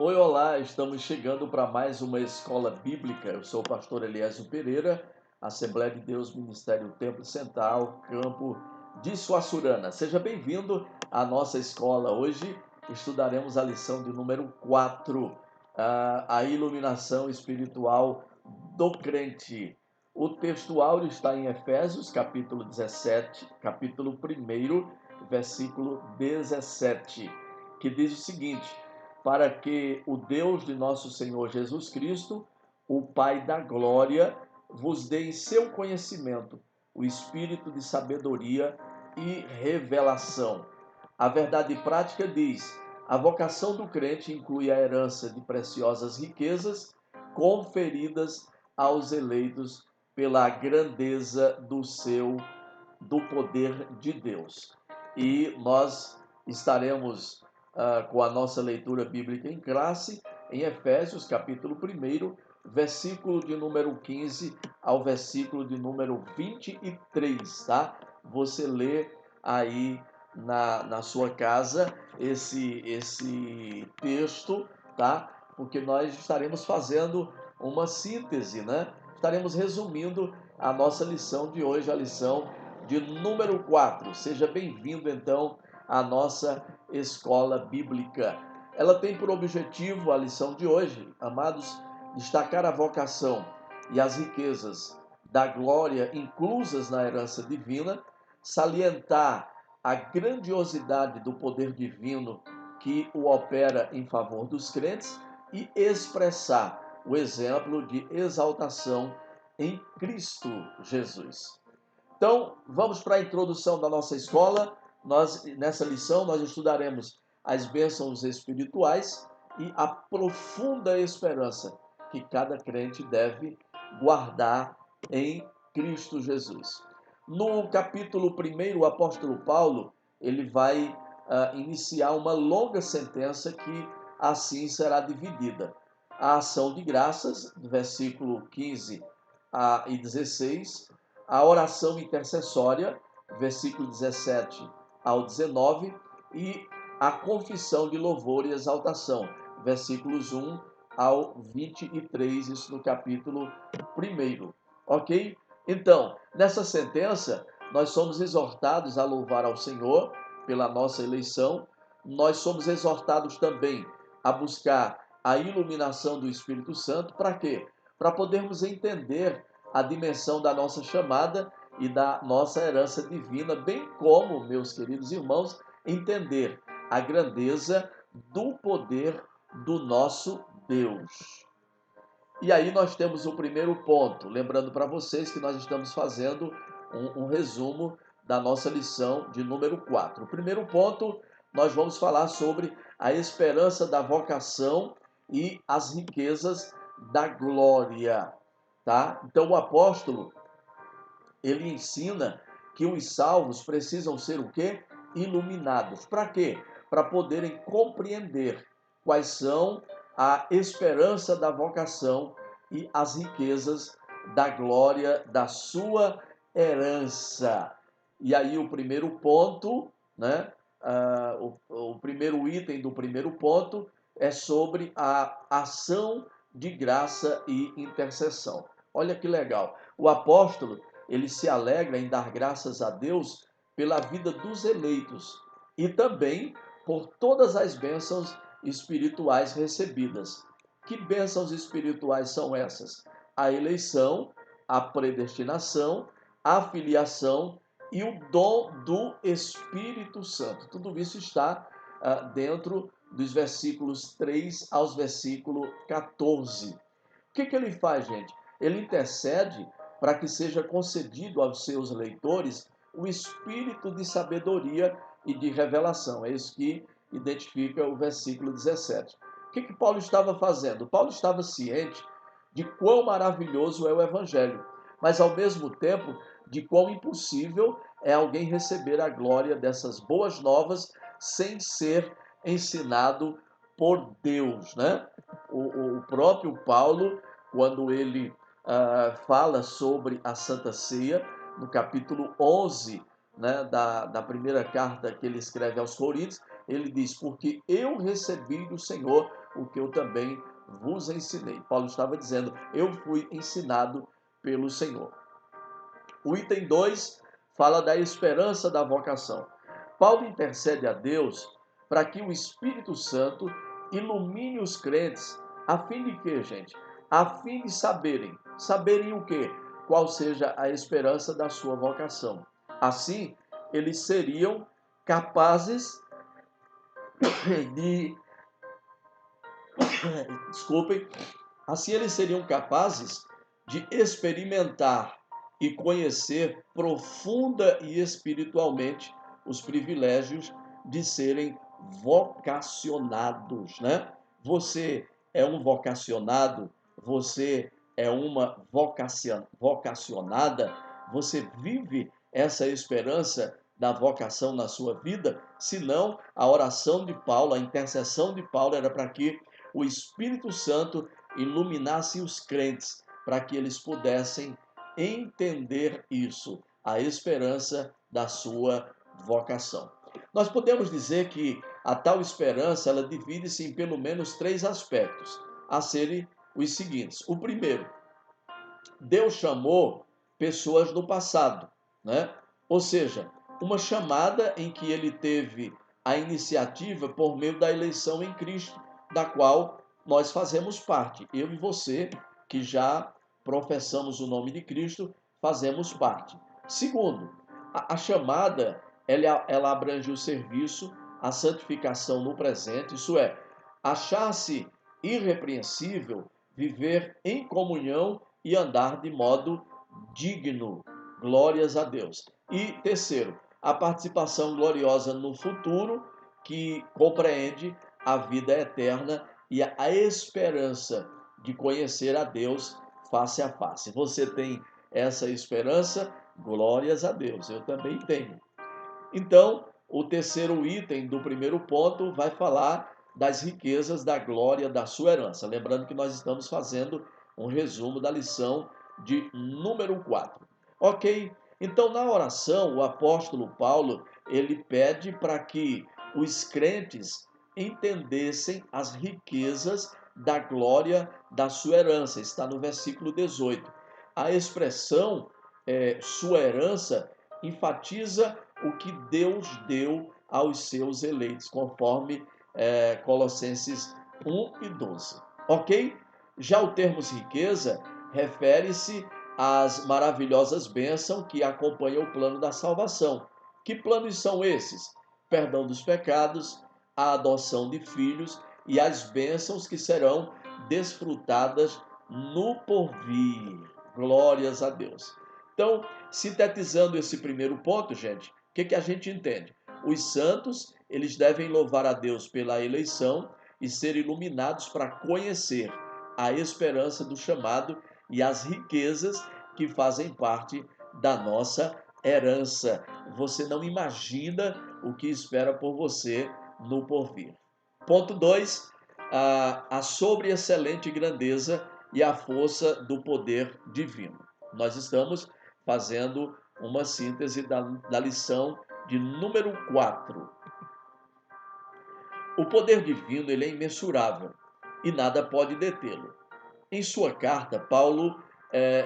Oi, olá, estamos chegando para mais uma escola bíblica. Eu sou o pastor Eliésio Pereira, Assembleia de Deus, Ministério Templo Central, Campo de Suaçurana. Seja bem-vindo à nossa escola. Hoje estudaremos a lição de número 4, a iluminação espiritual do crente. O texto áureo está em Efésios, capítulo 17, capítulo 1, versículo 17, que diz o seguinte: para que o Deus de nosso Senhor Jesus Cristo, o Pai da glória, vos dê em seu conhecimento o espírito de sabedoria e revelação. A verdade prática diz: a vocação do crente inclui a herança de preciosas riquezas conferidas aos eleitos pela grandeza do poder de Deus. E nós estaremos com a nossa leitura bíblica em classe, em Efésios, capítulo 1, versículo de número 15 ao versículo de número 23, tá? Você lê aí na sua casa esse texto, tá? Porque nós estaremos fazendo uma síntese, né? Estaremos resumindo a nossa lição de hoje, a lição de número 4. Seja bem-vindo, então, à nossa escola bíblica. Ela tem por objetivo, a lição de hoje, amados, destacar a vocação e as riquezas da glória inclusas na herança divina, salientar a grandiosidade do poder divino que o opera em favor dos crentes e expressar o exemplo de exaltação em Cristo Jesus. Então, vamos para a introdução da nossa escola. Nessa lição, nós estudaremos as bênçãos espirituais e a profunda esperança que cada crente deve guardar em Cristo Jesus. No capítulo 1, o apóstolo Paulo, ele vai iniciar uma longa sentença que assim será dividida. A ação de graças, versículo 15 e 16, a oração intercessória, versículo 17 ao 19, e a confissão de louvor e exaltação, versículos 1 ao 23, isso no capítulo 1. Ok? Então, nessa sentença, nós somos exortados a louvar ao Senhor pela nossa eleição, nós somos exortados também a buscar a iluminação do Espírito Santo, para quê? Para podermos entender a dimensão da nossa chamada e da nossa herança divina, bem como, meus queridos irmãos, entender a grandeza do poder do nosso Deus. E aí nós temos o primeiro ponto, lembrando para vocês que nós estamos fazendo um resumo da nossa lição de número 4. O primeiro ponto, nós vamos falar sobre a esperança da vocação e as riquezas da glória, tá? Então o apóstolo, ele ensina que os salvos precisam ser o quê? Iluminados. Para quê? Para poderem compreender quais são a esperança da vocação e as riquezas da glória da sua herança. E aí o primeiro ponto, né? O primeiro item do primeiro ponto é sobre a ação de graça e intercessão. Olha que legal. O apóstolo, ele se alegra em dar graças a Deus pela vida dos eleitos e também por todas as bênçãos espirituais recebidas. Que bênçãos espirituais são essas? A eleição, a predestinação, a filiação e o dom do Espírito Santo. Tudo isso está dentro dos versículos 3 aos versículos 14. O que ele faz, gente? Ele intercede para que seja concedido aos seus leitores o espírito de sabedoria e de revelação. É isso que identifica o versículo 17. O que Paulo estava fazendo? Paulo estava ciente de quão maravilhoso é o Evangelho, mas ao mesmo tempo de quão impossível é alguém receber a glória dessas boas novas sem ser ensinado por Deus, né? O próprio Paulo, quando ele fala sobre a Santa Ceia, no capítulo 11, né, da primeira carta que ele escreve aos Coríntios, ele diz: porque eu recebi do Senhor o que eu também vos ensinei. Paulo estava dizendo, eu fui ensinado pelo Senhor. O item 2 fala da esperança da vocação. Paulo intercede a Deus para que o Espírito Santo ilumine os crentes, a fim de quê, gente? A fim de saberem o quê? Qual seja a esperança da sua vocação. Assim, eles seriam capazes de, desculpem, assim eles seriam capazes de experimentar e conhecer profunda e espiritualmente os privilégios de serem vocacionados, né? Você é um vocacionado, você é uma vocacionada, você vive essa esperança da vocação na sua vida? Senão, a oração de Paulo, a intercessão de Paulo era para que o Espírito Santo iluminasse os crentes, para que eles pudessem entender isso, a esperança da sua vocação. Nós podemos dizer que a tal esperança, ela divide-se em pelo menos 3 aspectos, a serem os seguintes. O primeiro, Deus chamou pessoas no passado, né? Ou seja, uma chamada em que ele teve a iniciativa por meio da eleição em Cristo, da qual nós fazemos parte. Eu e você, que já professamos o nome de Cristo, fazemos parte. Segundo, a chamada, ela abrange o serviço, a santificação no presente, isso é, achar-se irrepreensível, viver em comunhão e andar de modo digno. Glórias a Deus. E terceiro, a participação gloriosa no futuro, que compreende a vida eterna e a esperança de conhecer a Deus face a face. Você tem essa esperança? Glórias a Deus. Eu também tenho. Então, o terceiro item do primeiro ponto vai falar das riquezas da glória da sua herança. Lembrando que nós estamos fazendo um resumo da lição de número 4. Ok? Então, na oração, o apóstolo Paulo, ele pede para que os crentes entendessem as riquezas da glória da sua herança. Está no versículo 18. A expressão sua herança enfatiza o que Deus deu aos seus eleitos, conforme Colossenses 1 e 12. Ok? Já o termo riqueza refere-se às maravilhosas bênçãos que acompanham o plano da salvação. Que planos são esses? Perdão dos pecados, a adoção de filhos e as bênçãos que serão desfrutadas no porvir. Glórias a Deus. Então, sintetizando esse primeiro ponto, gente, o que a gente entende? Os santos, eles devem louvar a Deus pela eleição e ser iluminados para conhecer a esperança do chamado e as riquezas que fazem parte da nossa herança. Você não imagina o que espera por você no porvir. Ponto 2, a sobre-excelente grandeza e a força do poder divino. Nós estamos fazendo uma síntese da lição de número 4. O poder divino ele é imensurável e nada pode detê-lo. Em sua carta, Paulo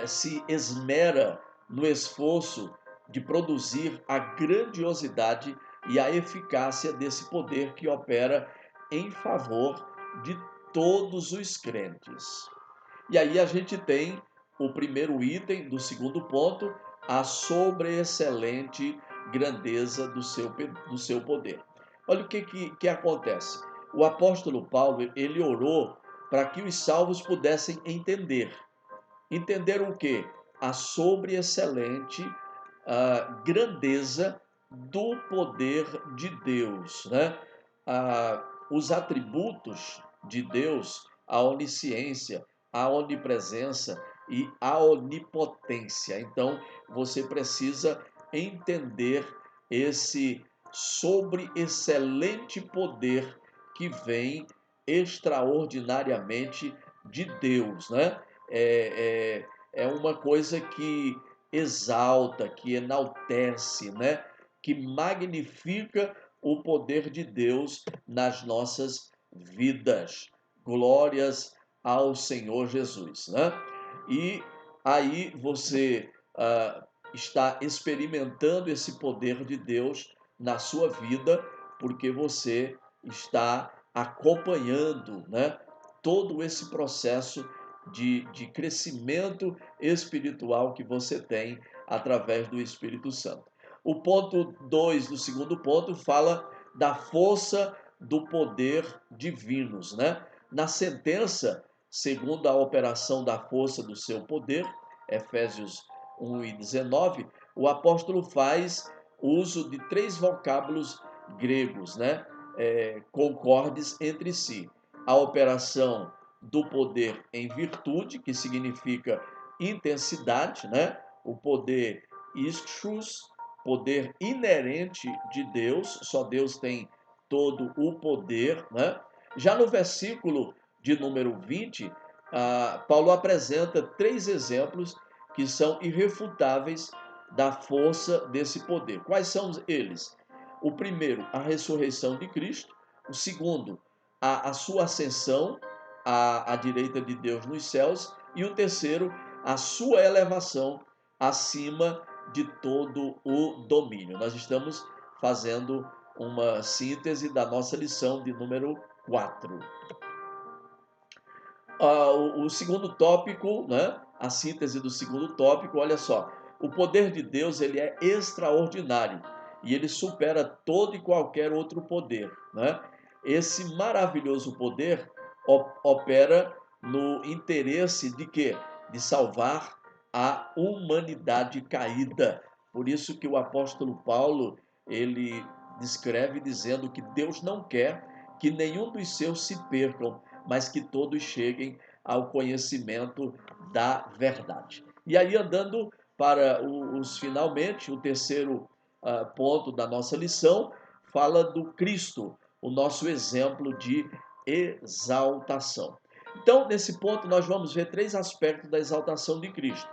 se esmera no esforço de produzir a grandiosidade e a eficácia desse poder que opera em favor de todos os crentes. E aí a gente tem o primeiro item do segundo ponto, a sobreexcelente grandeza do seu poder. Olha o que acontece. O apóstolo Paulo, ele orou para que os salvos pudessem entender. Entender o quê? A sobreexcelente grandeza do poder de Deus, né? Os atributos de Deus, a onisciência, a onipresença e a onipotência. Então, você precisa entender esse sobreexcelente poder que vem extraordinariamente de Deus, né? É uma coisa que exalta, que enaltece, né? Que magnifica o poder de Deus nas nossas vidas. Glórias ao Senhor Jesus, né? E aí você está experimentando esse poder de Deus na sua vida, porque você está acompanhando, né, todo esse processo de crescimento espiritual que você tem através do Espírito Santo. O ponto 2 do segundo ponto fala da força do poder divinos, né? Na sentença, segundo a operação da força do seu poder, Efésios 1:19, o apóstolo faz uso de três vocábulos gregos, né? Concordes entre si. A operação do poder em virtude, que significa intensidade, né? O poder ischus, poder inerente de Deus, só Deus tem todo o poder, né? Já no versículo de número 20, Paulo apresenta três exemplos que são irrefutáveis da força desse poder. Quais são eles? O primeiro, a ressurreição de Cristo. O segundo, a sua ascensão à direita de Deus nos céus. E o terceiro, a sua elevação acima de todo o domínio. Nós estamos fazendo uma síntese da nossa lição de número 4. O segundo tópico, né? A síntese do segundo tópico, olha só. O poder de Deus, ele é extraordinário e ele supera todo e qualquer outro poder, né? Esse maravilhoso poder opera no interesse de quê? De salvar a humanidade caída. Por isso que o apóstolo Paulo, ele descreve dizendo que Deus não quer que nenhum dos seus se percam, mas que todos cheguem ao conhecimento da verdade. E aí, andando para os finalmente, o terceiro ponto da nossa lição, fala do Cristo, o nosso exemplo de exaltação. Então, nesse ponto, nós vamos ver três aspectos da exaltação de Cristo.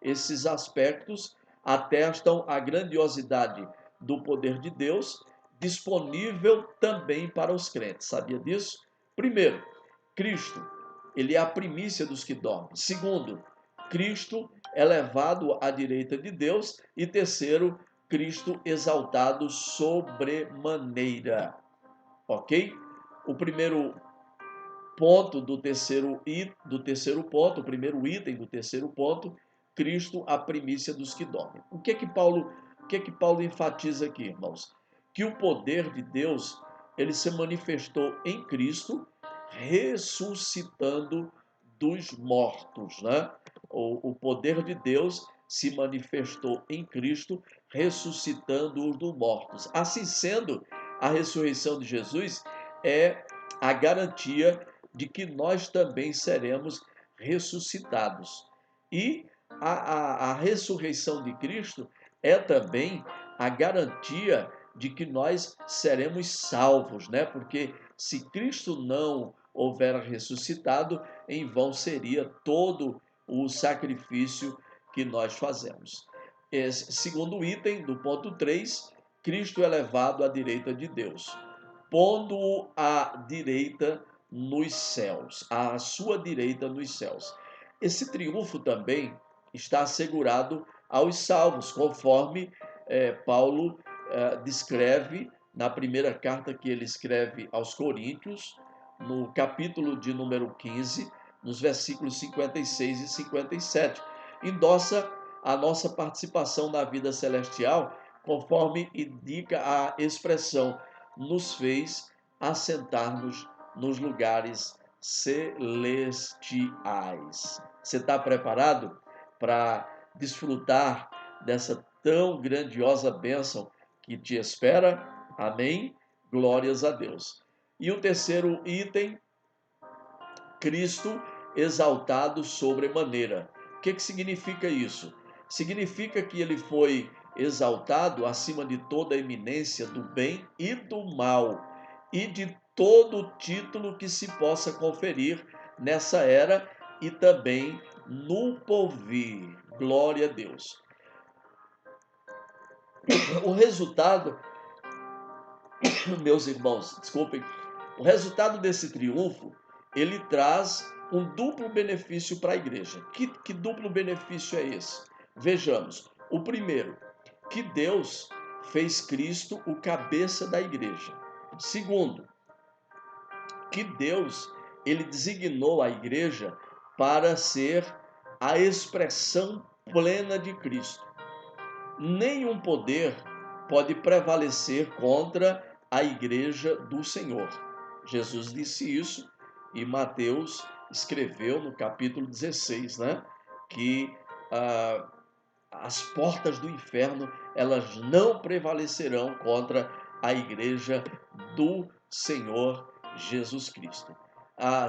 Esses aspectos atestam a grandiosidade do poder de Deus, disponível também para os crentes. Sabia disso? Primeiro, Cristo, ele é a primícia dos que dormem. Segundo, Cristo elevado à direita de Deus. E terceiro, Cristo exaltado sobremaneira. Ok? O primeiro ponto do terceiro ponto, o primeiro item do terceiro ponto, Cristo a primícia dos que dormem. O que que Paulo enfatiza aqui, irmãos? Que o poder de Deus, ele se manifestou em Cristo, ressuscitando dos mortos, né? O poder de Deus se manifestou em Cristo, ressuscitando os dos mortos. Assim sendo, a ressurreição de Jesus é a garantia de que nós também seremos ressuscitados. E a ressurreição de Cristo é também a garantia de que nós seremos salvos, né? Porque se Cristo não houver ressuscitado, em vão seria todo o sacrifício que nós fazemos. Esse segundo item do ponto 3, Cristo é levado à direita de Deus, pondo-o à direita nos céus, à sua direita nos céus. Esse triunfo também está assegurado aos salvos, conforme Paulo descreve na primeira carta que ele escreve aos Coríntios, no capítulo de número 15, nos versículos 56 e 57. Endossa a nossa participação na vida celestial, conforme indica a expressão, nos fez assentar-nos nos lugares celestiais. Você está preparado para desfrutar dessa tão grandiosa bênção que te espera? Amém? Glórias a Deus. E o terceiro item, Cristo exaltado sobremaneira. O que significa isso? Significa que ele foi exaltado acima de toda a eminência do bem e do mal, e de todo título que se possa conferir nessa era e também no porvir. Glória a Deus. O resultado, meus irmãos, desculpem, o resultado desse triunfo ele traz um duplo benefício para a igreja. Que duplo benefício é esse? Vejamos. O primeiro, que Deus fez Cristo o cabeça da igreja. Segundo, que Deus ele designou a igreja para ser a expressão plena de Cristo. Nenhum poder pode prevalecer contra a igreja do Senhor. Jesus disse isso e Mateus escreveu no capítulo 16, né? Que as portas do inferno elas não prevalecerão contra a igreja do Senhor Jesus Cristo.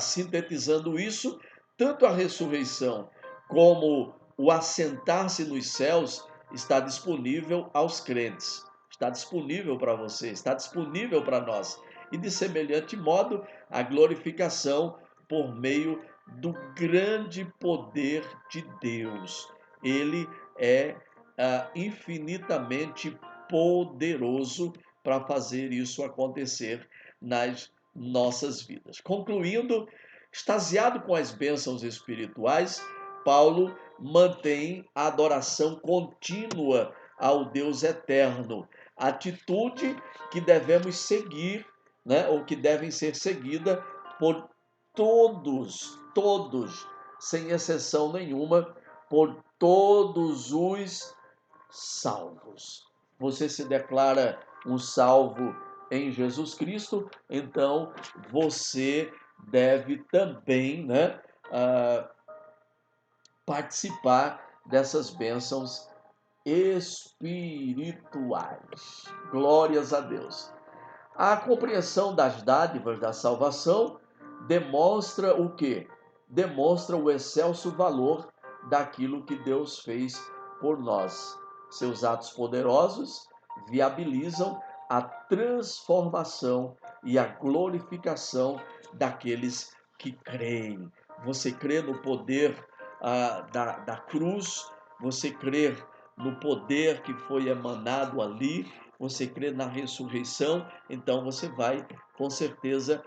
Sintetizando isso, tanto a ressurreição como o assentar-se nos céus está disponível aos crentes, está disponível para você, está disponível para nós. E de semelhante modo, a glorificação por meio do grande poder de Deus. Ele é infinitamente poderoso para fazer isso acontecer nas nossas vidas. Concluindo, extasiado com as bênçãos espirituais, Paulo mantém a adoração contínua ao Deus eterno, atitude que devemos seguir, né, ou que devem ser seguida por todos, sem exceção nenhuma, por todos os salvos. Você se declara um salvo em Jesus Cristo, então você deve também, né, participar dessas bênçãos espirituais. Glórias a Deus. A compreensão das dádivas da salvação demonstra o quê? Demonstra o excelso valor daquilo que Deus fez por nós. Seus atos poderosos viabilizam a transformação e a glorificação daqueles que creem. Você crê no poder da cruz, você crê no poder que foi emanado ali, você crê na ressurreição, então você vai, com certeza,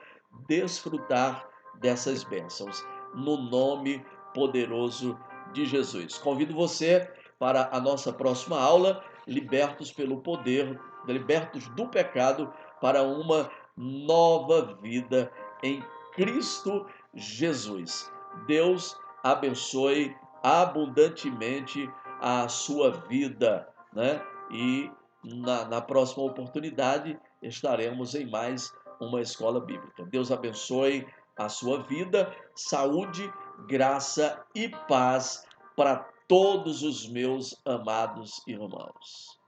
desfrutar dessas bênçãos, no nome poderoso de Jesus. Convido você para a nossa próxima aula, libertos pelo poder, libertos do pecado, para uma nova vida em Cristo Jesus. Deus abençoe abundantemente a sua vida, né? E na próxima oportunidade estaremos em mais uma escola bíblica. Deus abençoe a sua vida, saúde, graça e paz para todos os meus amados irmãos.